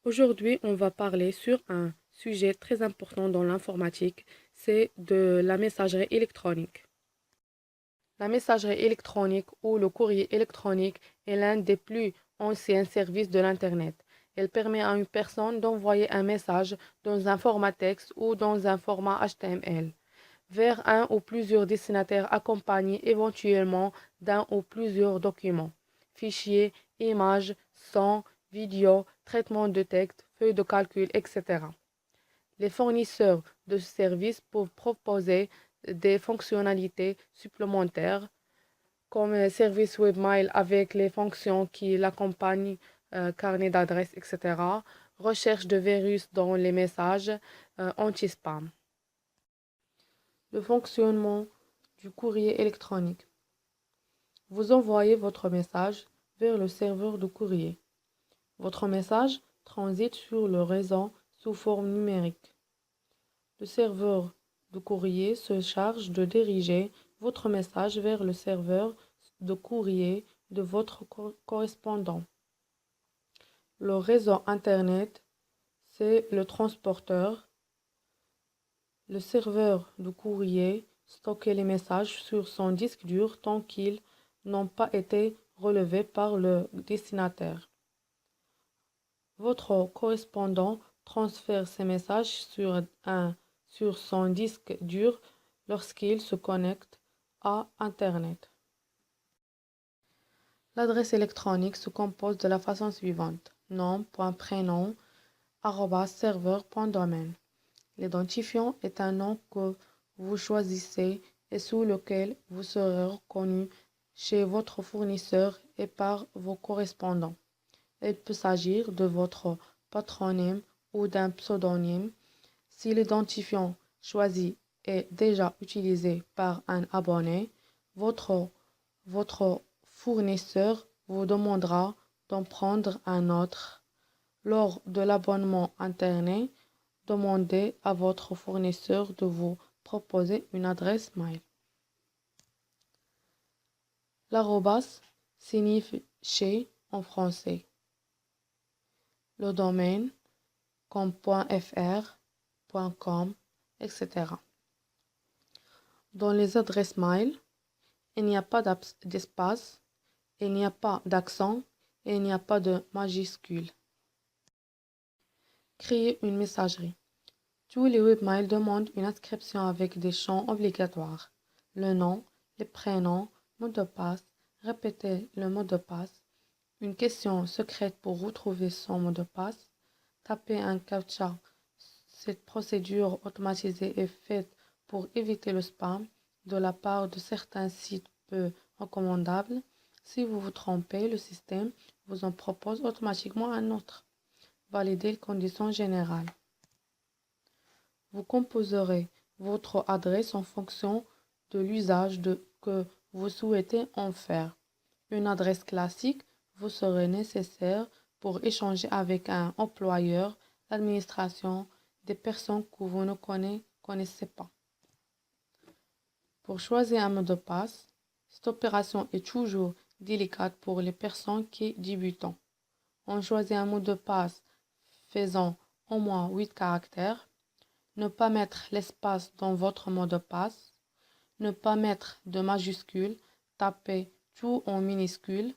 Aujourd'hui, on va parler sur un sujet très important dans l'informatique, c'est de la messagerie électronique. La messagerie électronique ou le courrier électronique est l'un des plus anciens services de l'Internet. Elle permet à une personne d'envoyer un message dans un format texte ou dans un format HTML vers un ou plusieurs destinataires accompagnés éventuellement d'un ou plusieurs documents, fichiers, images, sons, vidéos, traitement de texte, feuilles de calcul, etc. Les fournisseurs de services peuvent proposer des fonctionnalités supplémentaires comme service webmail avec les fonctions qui l'accompagnent, carnet d'adresses, etc. Recherche de virus dans les messages, anti-spam. Le fonctionnement du courrier électronique. Vous envoyez votre message vers le serveur de courrier. Votre message transite sur le réseau sous forme numérique. Le serveur de courrier se charge de diriger votre message vers le serveur de courrier de votre correspondant. Le réseau Internet, c'est le transporteur. Le serveur de courrier stocke les messages sur son disque dur tant qu'ils n'ont pas été relevés par le destinataire. Votre correspondant transfère ces messages sur son disque dur lorsqu'il se connecte à Internet. L'adresse électronique se compose de la façon suivante: nom.prénom @serveur.domaine. L'identifiant est un nom que vous choisissez et sous lequel vous serez reconnu chez votre fournisseur et par vos correspondants. Il peut s'agir de votre patronyme ou d'un pseudonyme. Si l'identifiant choisi est déjà utilisé par un abonné, votre fournisseur vous demandera d'en prendre un autre. Lors de l'abonnement Internet, demandez à votre fournisseur de vous proposer une adresse mail. L'arrobas signifie chez en français. Le domaine comme .fr, .com, etc. Dans les adresses mail, il n'y a pas d'espace, il n'y a pas d'accent et il n'y a pas de majuscule. Créer une messagerie. Tous les webmails demandent une inscription avec des champs obligatoires. Le nom, les prénoms, mot de passe, répétez le mot de passe, une question secrète pour retrouver son mot de passe, taper un captcha. Cette procédure automatisée est faite pour éviter le spam de la part de certains sites peu recommandables. Si vous vous trompez, le système vous en propose automatiquement un autre. Validez les conditions générales. Vous composerez votre adresse en fonction de l'usage que vous souhaitez en faire. Une adresse classique vous serait nécessaire pour échanger avec un employeur, l'administration, des personnes que vous ne connaissez pas. Pour choisir un mot de passe, cette opération est toujours délicate pour les personnes qui débutent. On choisit un mot de passe faisant au moins 8 caractères. Ne pas mettre l'espace dans votre mot de passe. Ne pas mettre de majuscules. Tapez tout en minuscules.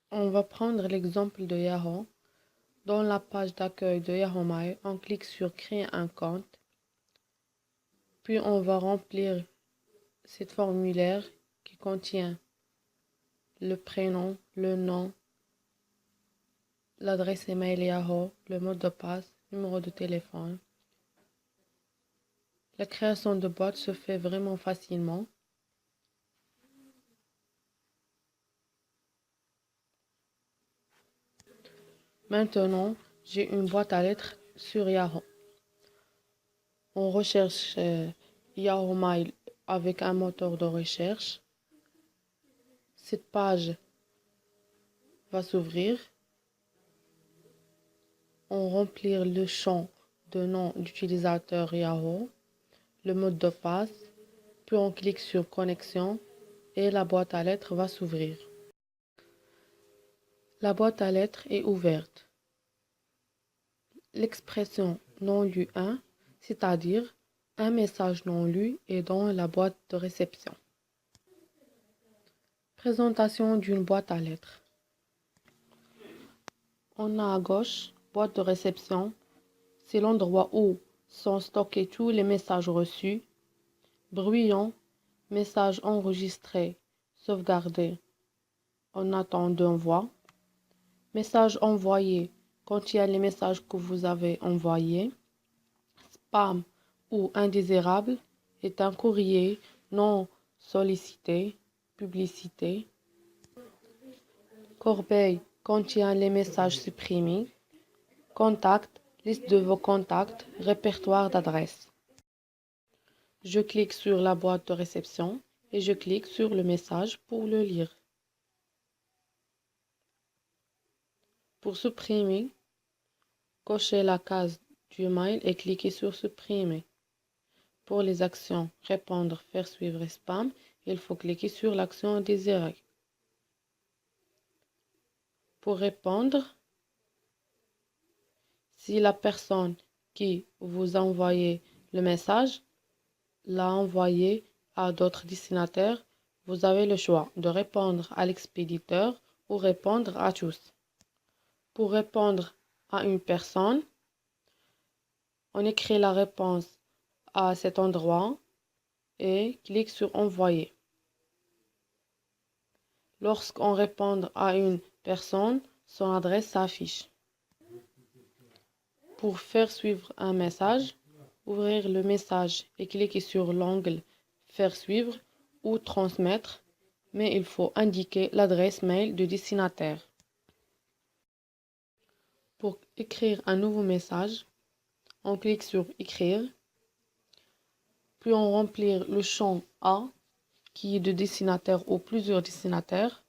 On va prendre l'exemple de Yahoo. Dans la page d'accueil de Yahoo Mail, on clique sur Créer un compte. Puis on va remplir cette formulaire qui contient le prénom, le nom, l'adresse email Yahoo, le mot de passe, numéro de téléphone. La création de boîte se fait vraiment facilement. Maintenant, j'ai une boîte à lettres sur Yahoo. On recherche Yahoo Mail avec un moteur de recherche. Cette page va s'ouvrir. On remplit le champ de nom d'utilisateur Yahoo, le mot de passe, puis on clique sur Connexion et la boîte à lettres va s'ouvrir. La boîte à lettres est ouverte. l'expression non lu 1, c'est-à-dire un message non lu est dans la boîte de réception. Présentation d'une boîte à lettres. On a à gauche, boîte de réception, c'est l'endroit où sont stockés tous les messages reçus. Bruyant, messages enregistrés, sauvegardés en attente d'envoi. Messages envoyés contient les messages que vous avez envoyés. Spam ou indésirable est un courrier non sollicité, publicité. Corbeille contient les messages supprimés. Contact, liste de vos contacts, répertoire d'adresses. Je clique sur la boîte de réception et je clique sur le message pour le lire. Pour supprimer, cochez la case du mail et cliquez sur supprimer. Pour les actions répondre, faire suivre et spam, il faut cliquer sur l'action désirée. Pour répondre, si la personne qui vous a envoyé le message l'a envoyé à d'autres destinataires, vous avez le choix de répondre à l'expéditeur ou répondre à tous. Pour répondre à une personne, on écrit la réponse à cet endroit et clique sur envoyer. Lorsqu'on répond à une personne, son adresse s'affiche. Pour faire suivre un message, ouvrir le message et cliquer sur l'onglet faire suivre ou transmettre, mais il faut indiquer l'adresse mail du destinataire. Pour écrire un nouveau message, on clique sur écrire, puis on remplit le champ A qui est de destinataire ou plusieurs destinataires,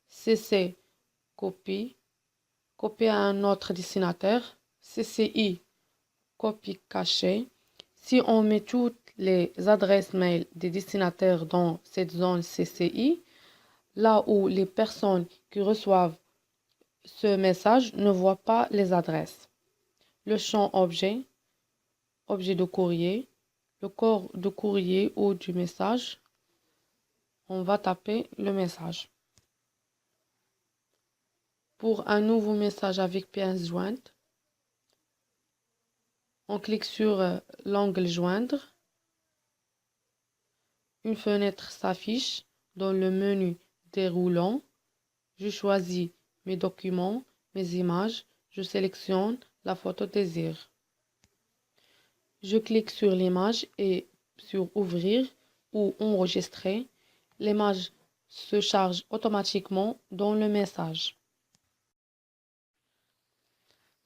CC copie, copier à un autre destinataire, CCI copie cachée. Si on met toutes les adresses mail des destinataires dans cette zone CCI, là où les personnes qui reçoivent ce message ne voient pas les adresses. Le champ objet, objet de courrier, le corps de courrier ou du message, on va taper le message. Pour un nouveau message avec pièce jointe, on clique sur l'onglet joindre. Une fenêtre s'affiche dans le menu déroulant. Je choisis mes documents, mes images, je sélectionne la photo désir. Je clique sur l'image et sur ouvrir ou enregistrer. L'image se charge automatiquement dans le message.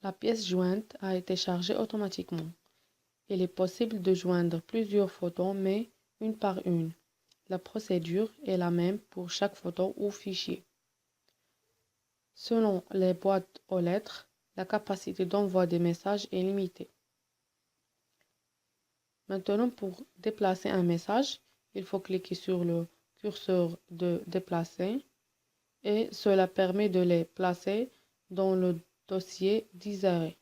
La pièce jointe a été chargée automatiquement. Il est possible de joindre plusieurs photos, mais une par une. La procédure est la même pour chaque photo ou fichier. Selon les boîtes aux lettres, la capacité d'envoi des messages est limitée. Maintenant, pour déplacer un message, il faut cliquer sur le curseur de déplacer et cela permet de les placer dans le dossier désiré.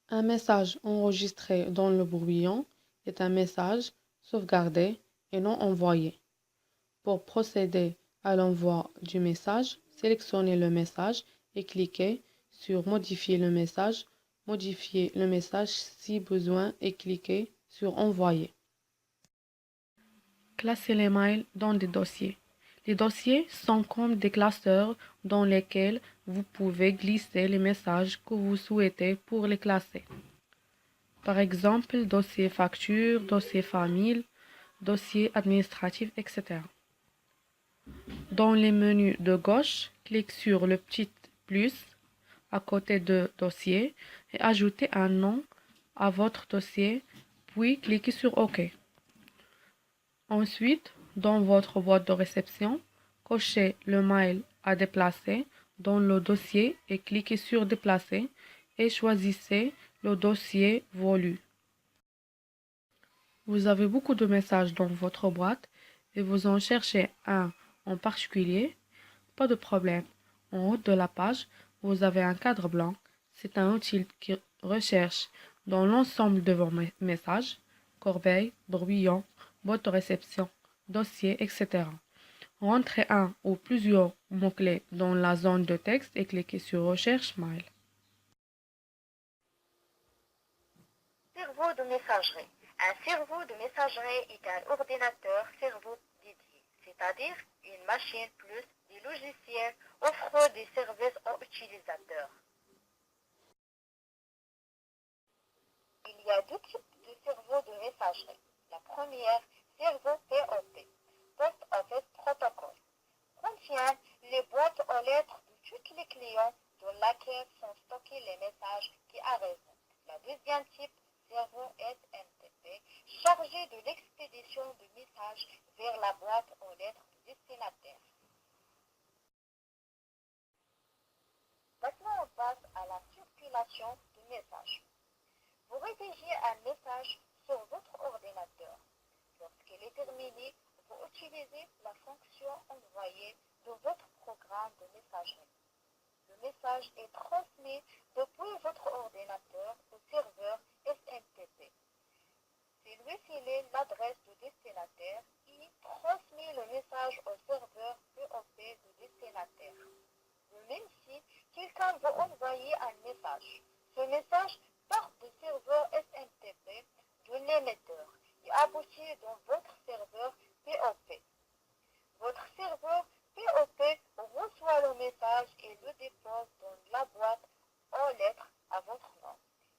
Un message enregistré dans le brouillon est un message sauvegardé et non envoyé. Pour procéder à l'envoi du message, sélectionnez le message et cliquez sur Modifier le message. Modifier le message si besoin et cliquez sur Envoyer. Classer les mails dans des dossiers. Les dossiers sont comme des classeurs dans lesquels vous pouvez glisser les messages que vous souhaitez pour les classer. Par exemple, dossier facture, dossier famille, dossier administratif, etc. Dans les menus de gauche, cliquez sur le petit plus à côté de dossier et ajoutez un nom à votre dossier, puis cliquez sur OK. Ensuite, dans votre boîte de réception, cochez le mail à déplacer dans le dossier et cliquez sur Déplacer et choisissez le dossier voulu. Vous avez beaucoup de messages dans votre boîte et vous en cherchez un en particulier. Pas de problème. En haut de la page, vous avez un cadre blanc. C'est un outil qui recherche dans l'ensemble de vos messages, corbeille, brouillon, boîte de réception, dossier, etc. Rentrez un ou plusieurs mots-clés dans la zone de texte et cliquez sur Recherche Mail. Cerveau de messagerie. Un cerveau de messagerie est un ordinateur cerveau dédié, c'est-à-dire une machine plus des logiciels offrant des services aux utilisateurs. Il y a deux types de cerveaux de messagerie. La première, cerveau POP, Post Office Protocol, contient les boîtes aux lettres de tous les clients dans laquelle sont stockés les messages qui arrivent. La deuxième type, cerveau SMTP, chargé de l'expédition de messages vers la boîte aux lettres du destinataire. Maintenant, on passe à la circulation de messages. Vous rédigez un message sur votre ordinateur. Lorsqu'il est terminé, vous utilisez la fonction envoyer de votre programme de messagerie. Le message est transmis depuis votre ordinateur au serveur SMTP. C'est lui filer l'adresse du destinataire qui transmet le message au serveur POP du destinataire. De même si quelqu'un veut envoyer un message, ce message part du serveur SMTP de l'émetteur et aboutit dans votre serveur POP. Votre serveur POP reçoit le message et le dépose dans la boîte aux lettres à votre nom.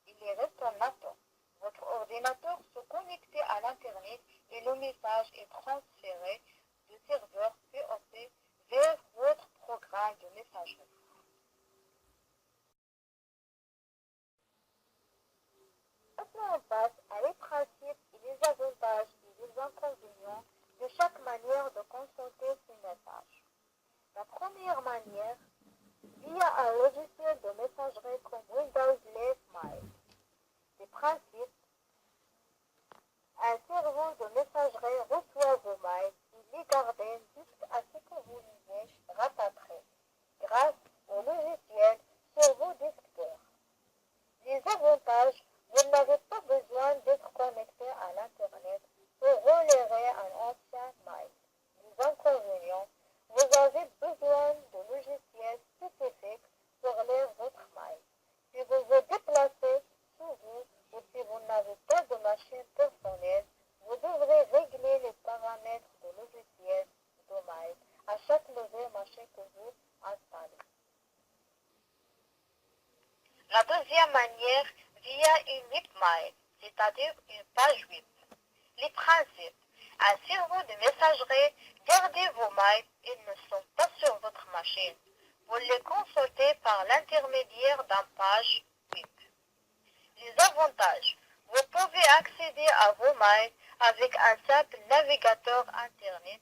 Il est reste en attente. Votre ordinateur se connecte à l'Internet et le message est transféré du serveur POP vers votre programme de messagerie. Maintenant, on passe à les principes et les avantages et les inconvénients de chaque manière de consulter ces messages. La première manière, via un logiciel de messagerie comme Windows Live Mail. Les principes, un cerveau de messagerie reçoit vos mails et les garde jusqu'à ce que vous les rattraperez grâce au logiciel sur vos desktop. Les avantages, vous n'avez pas besoin d'être connecté à l'Internet pour relire un ancien mail. Les inconvénients, vous avez besoin de logiciels spécifiques pour lire votre mail. Si vous vous déplacez sous vous ou si vous n'avez pas de machine personnelle, vous devrez régler les paramètres de logiciel de mail à chaque nouvelle machine que vous installez. La deuxième manière, via une webmail, c'est-à-dire une page web. Les principes. Un cerveau de messagerie, gardez vos mails, ils ne sont pas sur votre machine. Vous les consultez par l'intermédiaire d'une page web. Les avantages. Vous pouvez accéder à vos mails avec un simple navigateur Internet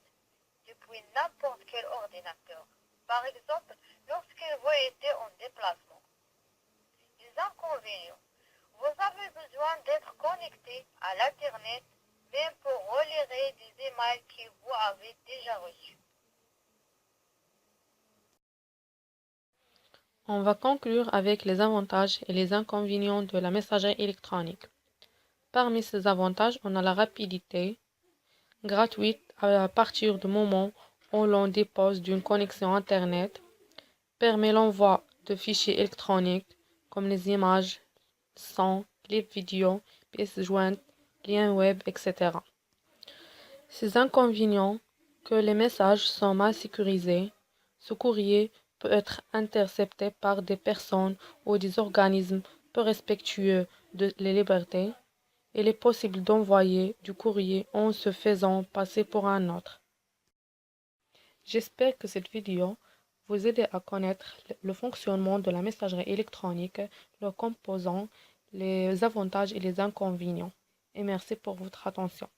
depuis n'importe quel ordinateur. Par exemple, lorsque vous êtes en déplacement. Les inconvénients. Vous avez besoin d'être connecté à l'Internet même pour relire des emails que vous avez déjà reçus. On va conclure avec les avantages et les inconvénients de la messagerie électronique. Parmi ces avantages, on a la rapidité gratuite à partir du moment où l'on dépose d'une connexion Internet, permet l'envoi de fichiers électroniques comme les images, sons, clips vidéo, pièces jointes, liens web, etc. Ces inconvénients que les messages sont mal sécurisés, ce courrier peut être intercepté par des personnes ou des organismes peu respectueux de les libertés. Il est possible d'envoyer du courrier en se faisant passer pour un autre. J'espère que cette vidéo vous aide à connaître le fonctionnement de la messagerie électronique, leurs composants, les avantages et les inconvénients. Et merci pour votre attention.